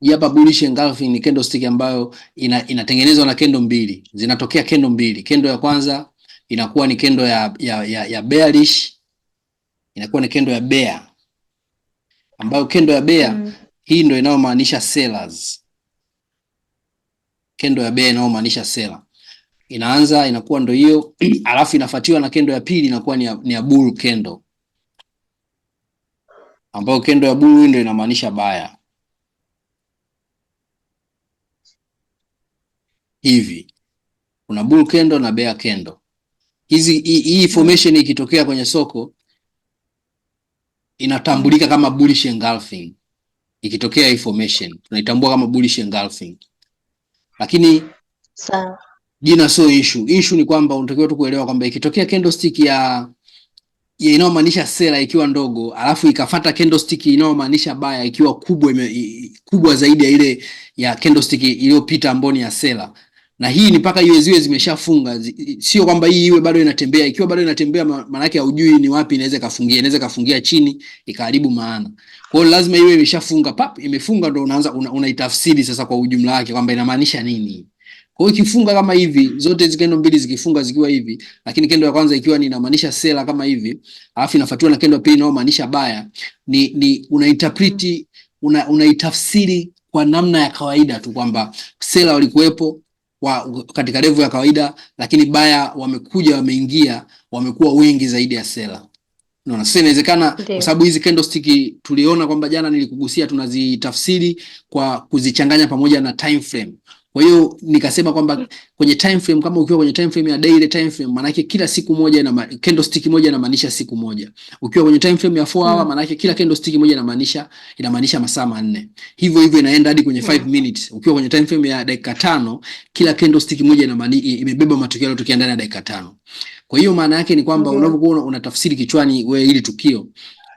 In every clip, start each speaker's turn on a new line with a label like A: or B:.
A: Hii hapa bullish engulfing ni candlestick ambayo inatengenezwa na kendo mbili. Zinatokea kendo mbili. Kendo ya kwanza inakuwa ni kendo ya bearish. Inakuwa ni kendo ya bear. Ambayo kendo ya bear hii ndio inayomaanisha sellers. Kendo ya bear inayomaanisha seller. Inaanza inakuwa ndio hiyo, alafu inafuatiwa na kendo ya pili inakuwa ni ya bull kendo. Ambayo kendo ya bull ndio inamaanisha buyer. Hivi kuna bull candle na bear candle. Hii formation ikitokea kwenye soko inatambulika kama bullish engulfing. Ikitokea hii formation tunaitambua kama bullish engulfing. Lakini sawa, jina sio issue. Issue ni kwamba unatakiwa tu kuelewa kwamba ikitokea candlestick ya inayomaanisha seller ikiwa ndogo, alafu ikafuata candlestick inayomaanisha buyer ikiwa kubwa zaidi ya ile ya candlestick iliyopita ambayo ni ya seller. Na hii ni paka iwe ziwe zimeshafunga, sio kwamba hii iwe bado inatembea. Ikiwa bado inatembea maana yake hujui ni wapi inaweza kafungia chini ikaharibu maana. Kwa hiyo lazima iwe imeshafunga, imefunga ndio unaanza unaitafsiri sasa kwa ujumla wake kwamba inamaanisha nini. Kwa hiyo ikifunga kama hivi, zote hizo kendo mbili zikifunga zikiwa hivi, lakini kendo ya kwanza ikiwa ni inamaanisha seller kama hivi, alafu inafuatiwa na kendo ya pili inayomaanisha buyer, ni unainterpret unaitafsiri kwa namna ya kawaida tu kwamba seller walikuwepo katika level ya kawaida, lakini buyer wamekuja wameingia wamekuwa wengi zaidi ya seller. Unaona, sasa inawezekana kwa sababu hizi candlestick tuliona kwamba jana nilikugusia tunazitafsiri kwa kuzichanganya pamoja na time frame. Kwa hiyo nikasema kwamba kwenye time frame, kama ukiwa kwenye time frame ya daily time frame, maana yake kila siku moja candlestick moja inamaanisha siku moja. Ukiwa kwenye time frame ya 4 hour, maana yake kila candlestick moja inamaanisha masaa 4. Hivyo inaenda hadi kwenye 5 minutes. Ukiwa kwenye time frame ya dakika 5, kila candlestick moja imebeba matokeo yaliyotokea ndani ya dakika 5. Kwa hiyo maana yake ni kwamba unapokuwa unatafsiri kichwani wewe hili tukio,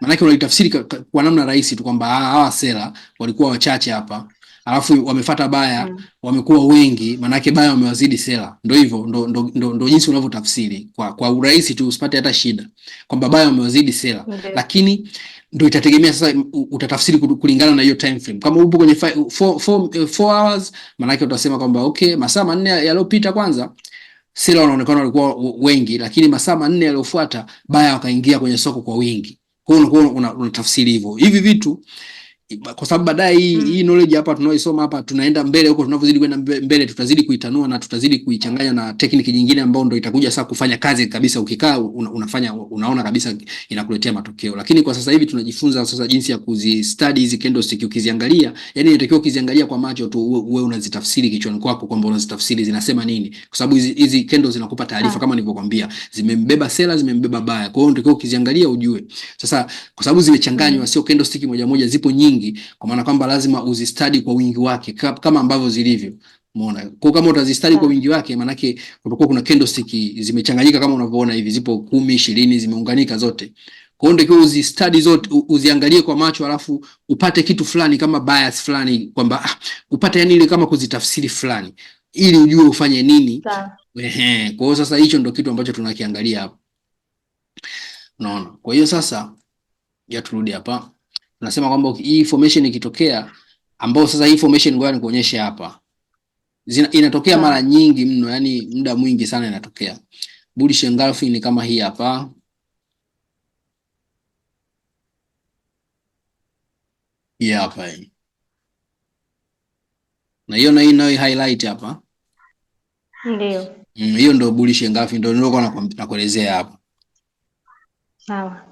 A: maana yake unalitafsiri kwa namna rahisi tu kwamba hawa seller walikuwa wachache hapa, alafu wamefuata baya wamekuwa wengi, maana yake baya wamewazidi seller. Ndio hivyo, ndo jinsi unavyotafsiri kwa urahisi tu, usipate hata shida kwamba baya wamewazidi seller. Lakini ndio itategemea sasa utatafsiri kulingana na hiyo time frame. Kama upo kwenye 4 hours, maana yake utasema kwamba okay, masaa 4 yaliyopita kwanza seller wanaonekana walikuwa wengi, lakini masaa 4 yaliyofuata baya wakaingia kwenye soko kwa wingi. Kwa hiyo unatafsiri hivyo. Hivi vitu kwa sababu baadaye hii knowledge hapa tunaoisoma hapa tunaenda mbele huko, tunavyozidi kwenda mbele tutazidi kuitanua na tutazidi kuichanganya na technique nyingine ambayo ndio itakuja sasa kufanya kazi kabisa. Ukikaa unaona kabisa inakuletea matokeo. Lakini kwa sasa hivi tunajifunza sasa jinsi ya kuzistudy hizi candlestick. Ukiziangalia, yani inatakiwa ukiziangalia kwa macho tu uwe unazitafsiri kichwani kwako kwamba unazitafsiri zinasema nini, kwa sababu hizi candles zinakupa taarifa kama nilivyokuambia, zimembeba seller, zimembeba buyer. Kwa hiyo unatakiwa ukiziangalia ujue. Sasa kwa sababu zimechanganywa, sio candlestick moja moja, zipo nyingi, kwa maana kwamba lazima uzistudy kwa wingi wake kama ambavyo zilivyo. Umeona? Kwa kama utazistudy kwa wingi wake, maana yake kutakuwa kuna candlestick zimechanganyika kama unavyoona hivi, zipo 10, 20 zimeunganika zote. Kwa hiyo ndio uzistudy zote, uziangalie kwa macho, alafu upate kitu fulani kama bias fulani kwamba upate yani ile kama kuzitafsiri fulani ili ujue ufanye nini. Kwa hiyo sasa hicho ndio kitu ambacho tunakiangalia hapa. Unaona? Kwa hiyo sasa ya turudi hapa. Tunasema kwamba hii formation ikitokea, ambao sasa hii formation ngoja nikuonyeshe hapa. Inatokea mara nyingi mno, yani muda mwingi sana inatokea. Bullish engulfing ni kama hii hapa. Hii hapa hii. Na hiyo na hii nayo highlight hapa.
B: Ndio.
A: Hiyo ndio bullish engulfing, ndio nilikuwa nakuelezea hapa.
B: Sawa.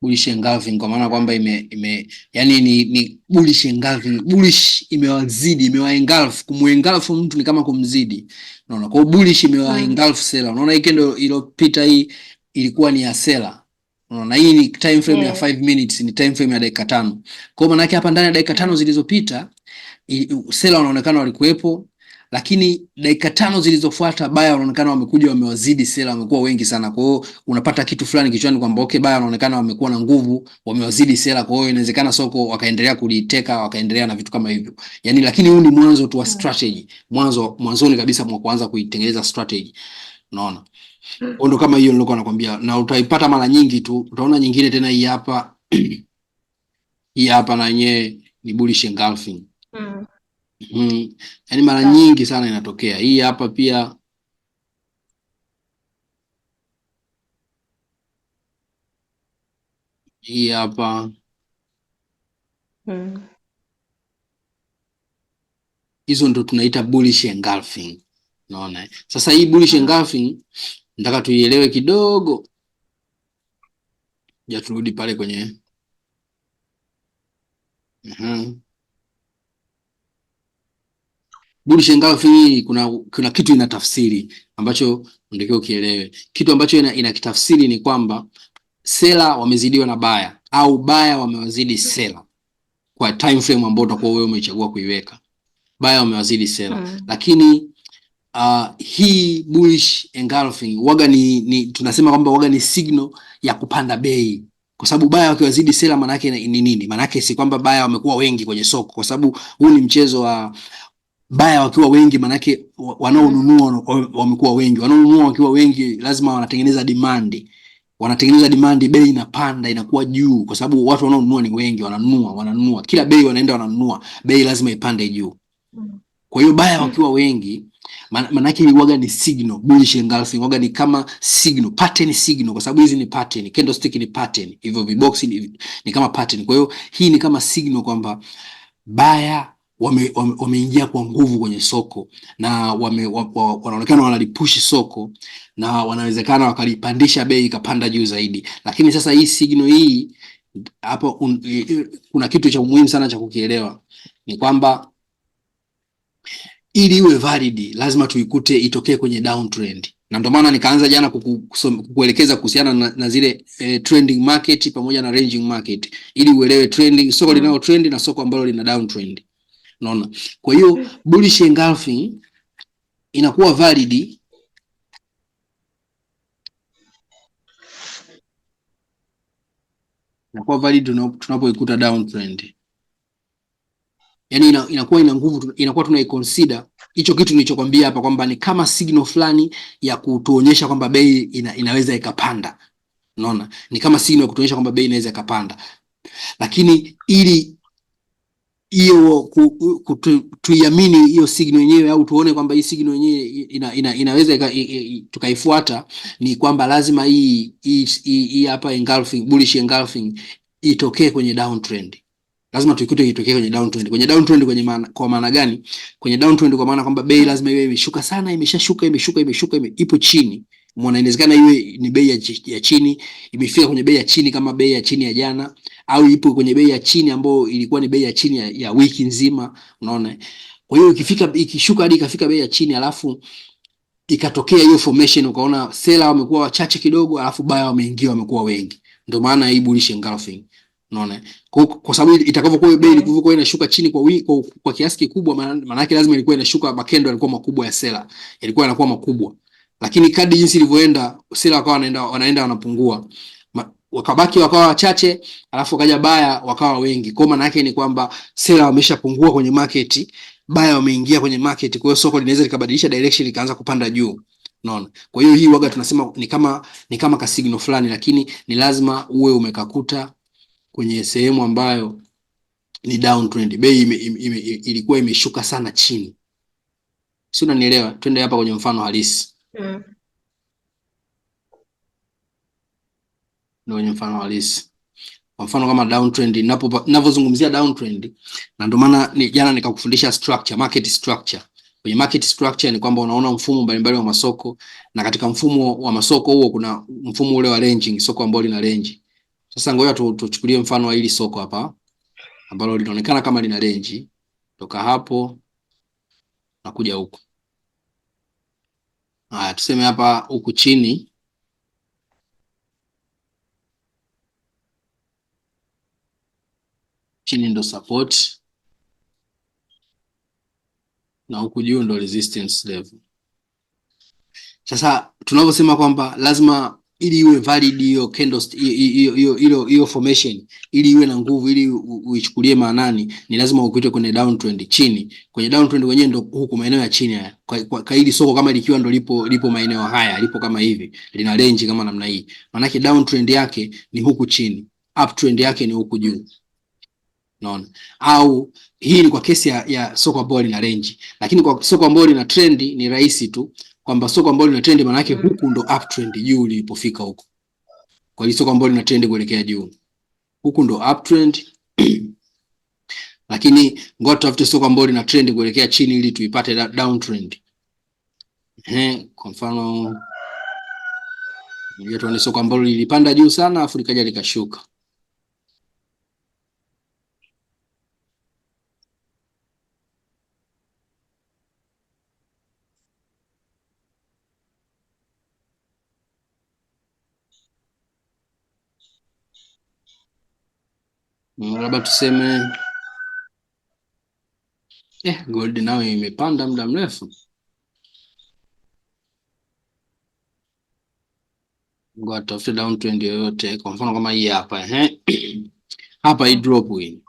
A: Bullish engulfing kwa maana kwamba yani ni bullish engulfing. Bullish imewazidi, imewaengulf. Kumuengulf mtu ni kama kumzidi. Unaona? Kwa bullish imewaengulf seller. Unaona hii ndio iliyopita, hii ilikuwa ni ya seller. Unaona hii ni time frame ya 5 minutes, ni time frame ya dakika 5. Kwa maana yake hapa ndani ya dakika 5 zilizopita seller wanaonekana walikuwepo, lakini dakika 5 zilizofuata buyer wanaonekana wamekuja wamewazidi seller, wamekuwa wengi sana. Kwa hiyo unapata kitu fulani kichwani kwamba okay, buyer wanaonekana wamekuwa na nguvu, wamewazidi seller. Kwa hiyo inawezekana soko wakaendelea kuliteka, wakaendelea na vitu kama hivyo. Yani lakini huu ni mwanzo tu wa strategy. Mwanzoni kabisa mwa kuanza kuitengeneza strategy. Unaona? Ndio kama hiyo nilikuwa nakwambia, na utaipata mara nyingi tu. Utaona nyingine tena hii hapa. Hii hapa na yenyewe ni bullish engulfing. Yaani mara nyingi sana inatokea. Hii hapa pia hii hapa hizo ndo tunaita bullish engulfing. Unaona? Sasa hii bullish engulfing nataka tuielewe kidogo. Ja, turudi pale kwenye bullish engulfing. Kuna kitu inatafsiri ambacho unatakiwa ukielewe. Kitu ambacho inakitafsiri ni kwamba sela wamezidiwa na baya au baya wamewazidi sela kwa time frame ambayo utakuwa wewe umechagua kuiweka. Baya wamewazidi sela. Lakini hii bullish engulfing waga ni tunasema kwamba waga ni signal ya kupanda bei, kwa sababu baya wakiwazidi sela maana yake ni nini? Maana yake si kwamba baya wamekuwa wengi kwenye soko, kwa sababu huu ni mchezo wa baya wakiwa wengi, maana yake wanaonunua wamekuwa wengi. Wanaonunua wakiwa wengi lazima wanatengeneza demand, bei inapanda, inakuwa juu, kwa sababu watu wanaonunua ni wengi, wananunua kila bei, wanaenda wananunua, bei lazima ipande juu. Kwa hiyo baya wakiwa wengi maana yake waga ni signal. Bullish engulfing waga ni kama signal, pattern signal, kwa sababu hizi ni pattern, candlestick ni pattern, hivyo vibox ni kama pattern. Kwa hiyo hii ni kama signal kwamba baya wameingia kwa nguvu kwenye soko na wanaonekana wanalipush soko na wanawezekana wakalipandisha bei ikapanda juu zaidi. Lakini sasa hii signal hii hapo, kuna kitu cha muhimu sana cha kukielewa, ni kwamba ili iwe valid lazima tuikute itokee kwenye downtrend, na ndio maana nikaanza jana kukuelekeza kuhusiana na zile trending market pamoja na ranging market, ili uelewe trending, soko linalo trend na soko ambalo lina downtrend. Unaona? Kwa hiyo bullish engulfing inakuwa valid tunapoikuta downtrend. Yaani inakuwa ina nguvu, inakuwa tunaiconsider hicho kitu nilichokwambia hapa kwamba ni kama signal fulani ya kutuonyesha kwamba bei inaweza ikapanda. Unaona? Ni kama signal ya kutuonyesha kwamba bei inaweza ikapanda. Lakini ili hiyo tuiamini hiyo signal yenyewe, au tuone kwamba hii signal yenyewe inaweza tukaifuata, ni kwamba lazima hii hapa engulfing, bullish engulfing itokee kwenye downtrend. Lazima tuikute itokee kwenye downtrend. Kwenye downtrend kwa maana gani? Kwenye downtrend kwa maana kwamba bei lazima iwe imeshuka sana, imeshuka, ipo chini. Umeona? Inawezekana iwe ni bei ya chini, imefika kwenye bei ya chini kama bei ya chini ya jana, au ipo kwenye bei ya chini ambayo ilikuwa ni bei ya chini ya wiki nzima. Unaona? Kwa hiyo ikishuka hadi ikafika bei ya chini, alafu ikatokea hiyo formation, ukaona seller wamekuwa wachache kidogo, alafu buyer wameingia wamekuwa wengi, ndio maana hii bullish engulfing. Unaona? Kwa sababu itakavyokuwa bei ilikuwa inashuka chini kwa kiasi kikubwa, maana yake lazima ilikuwa inashuka, makendo yalikuwa makubwa ya seller, yalikuwa yanakuwa makubwa. Lakini kadri jinsi ilivyoenda, seller wakawa wanaenda wanapungua, wakabaki wakawa wachache, alafu wakaja buyer wakawa wengi. Kwa maana yake ni kwamba seller wameshapungua kwenye market, buyer wameingia kwenye market, kwa hiyo soko linaweza likabadilisha direction likaanza kupanda juu. Unaona? Kwa hiyo hii waga tunasema ni kama ka signal fulani, lakini ni lazima uwe umekakuta kwenye sehemu ambayo ni downtrend, bei ilikuwa imeshuka sana chini. Si unanielewa? Twende hapa kwenye mfano halisi. Ndio kwenye mfano halisi. Kwa mfano kama downtrend, ninapozungumzia downtrend, na ndio maana jana nikakufundisha structure, market structure. Kwenye market structure ni kwamba unaona mfumo mbalimbali wa masoko, na katika mfumo wa masoko huo kuna mfumo ule wa ranging, soko ambalo lina range. Sasa ngoja tuchukulie mfano wa hili soko hapa ambalo linaonekana kama lina range, toka hapo na kuja huku. Haya, tuseme hapa huku chini ndo support na huku juu ndo resistance level. Sasa tunaposema kwamba lazima ili iwe valid hiyo candlestick, hiyo formation, ili iwe na nguvu, ili uichukulie maanani, ni lazima ukute kwenye downtrend chini. Kwenye downtrend wenyewe ndo huku maeneo ya chini haya. Kwa hili soko kama likiwa ndo lipo maeneo haya, lipo kama hivi, lina range kama namna hii, maana yake downtrend yake ni huku chini. uptrend yake ni huku juu. Unaona? Au hii ni kwa kesi ya soko ambalo lina range, lakini kwa soko ambalo lina trend ni rahisi tu kwamba soko ambalo lina trend maana yake huku ndo uptrend juu lilipofika huko. Kwa hiyo soko ambalo lina trend kuelekea juu, huku ndo uptrend lakini ngoja tutafute soko ambalo lina trend kuelekea chini ili tuipate downtrend. Kwa mfano ndio tuone soko ambalo lilipanda juu sana afu likaja likashuka. Labda tuseme gold nayo imepanda muda mrefu. Ngoja tutafute downtrend yoyote, kwa mfano kama hii hapa hapa hii drop hii.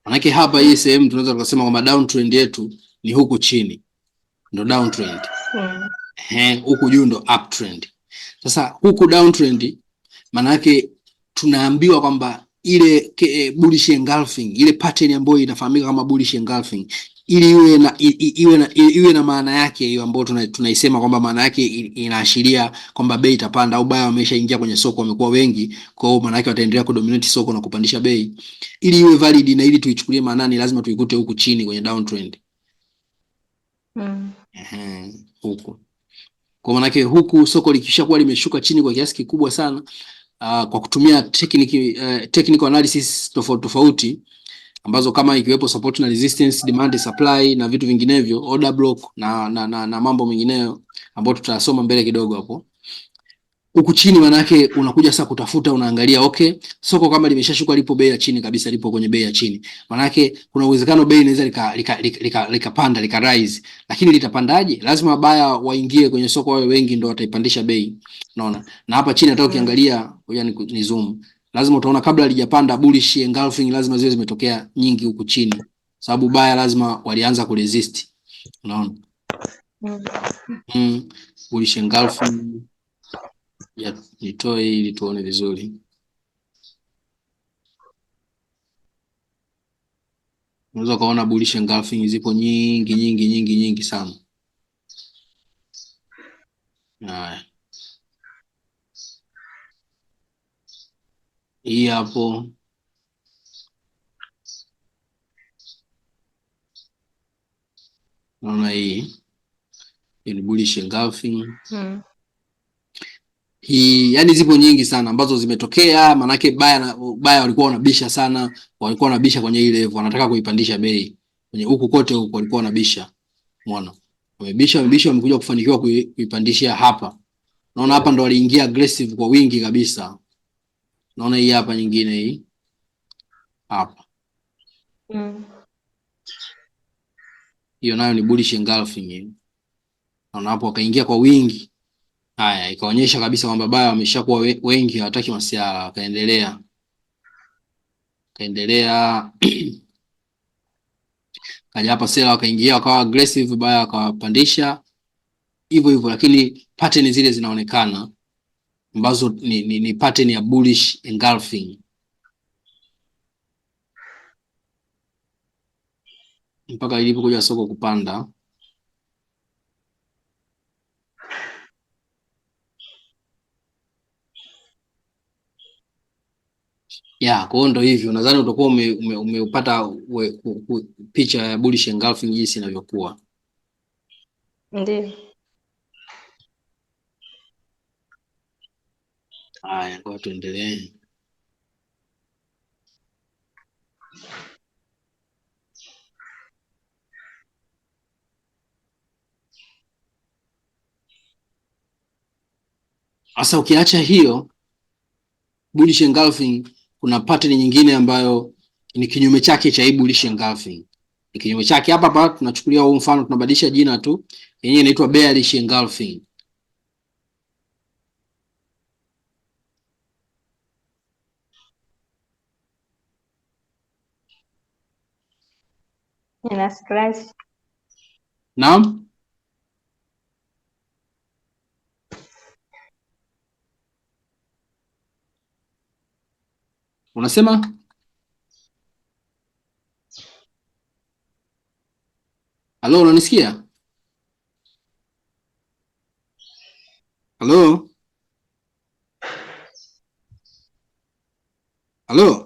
A: Manake hapa hii sehemu tunaweza tukasema kwamba downtrend yetu ni huku chini. Ndo downtrend. Huku juu ndo uptrend. Sasa huku downtrend manake tunaambiwa kwamba ile bullish engulfing, ile pattern ambayo inafahamika kama bullish engulfing, ili iwe na maana yake hiyo ambayo tunaisema kwamba maana yake inaashiria kwamba bei itapanda au baya wameshaingia kwenye soko, wamekuwa wengi, kwa hiyo maana yake wataendelea kudominate soko na kupandisha bei. Ili iwe valid na ili tuichukulie maanani, lazima tuikute huku chini kwenye downtrend. Huku. Kwa maana yake huku soko likishakuwa limeshuka chini kwa kiasi kikubwa sana, kwa kutumia technical analysis tofauti ambazo kama ikiwepo support na resistance, demand supply na vitu vinginevyo, order block na mambo mengineyo ambayo tutasoma mbele kidogo hapo. Huku chini maana yake unakuja sasa kutafuta, unaangalia okay, soko kama limeshashuka lipo bei ya chini kabisa, lipo kwenye bei ya chini, maana yake kuna uwezekano bei inaweza likapanda lika rise, lakini litapandaje? Lazima baya waingie kwenye soko, wawe wengi ndio wataipandisha bei. Unaona? Na hapa chini hata ukiangalia, ngoja ni zoom, lazima utaona kabla halijapanda bullish engulfing lazima ziwe zimetokea nyingi huku chini, sababu baya lazima walianza kuresist. Unaona? Bullish engulfing ya nitoe ili tuone vizuri. Unaweza kuona bullish engulfing zipo nyingi sana. Hii hapo naona hii ni bullish engulfing. Hii yani zipo nyingi sana ambazo zimetokea, manake baya walikuwa wanabisha sana, walikuwa wanabisha kwenye ile level, wanataka kuipandisha bei. Kwenye huku kote huku walikuwa wanabisha. Umeona? Wamebisha wamekuja kufanikiwa kuipandishia hapa. Naona hapa ndo waliingia aggressive kwa wingi kabisa. Naona hii hapa nyingine hii. Hapa. Hiyo nayo ni bullish engulfing hiyo. Naona hapo wakaingia kwa wingi. Haya, ikaonyesha kabisa kwamba baya wameshakuwa wengi, hawataki masiara, wakaendelea. Kaja hapa sela wakaingia wakawa aggressive, baya wakawapandisha. Hivyo lakini pattern zile zinaonekana ambazo ni pattern ya bullish engulfing. Mpaka ilipokuja soko kupanda. Kwa hiyo ndo hivyo, nadhani utakuwa umeupata picha ya bullish engulfing jinsi inavyokuwa.
B: Ndio.
A: Haya, kwa tuendelee. Sasa ukiacha hiyo bullish engulfing, kuna pattern nyingine ambayo ni kinyume chake cha hii bullish engulfing. Ni kinyume chake. Hapa tunachukulia huu mfano, tunabadilisha jina tu, yenyewe inaitwa bearish engulfing.
B: Ina scratch.
A: Naam. Unasema? Halo, unanisikia? Halo? Halo?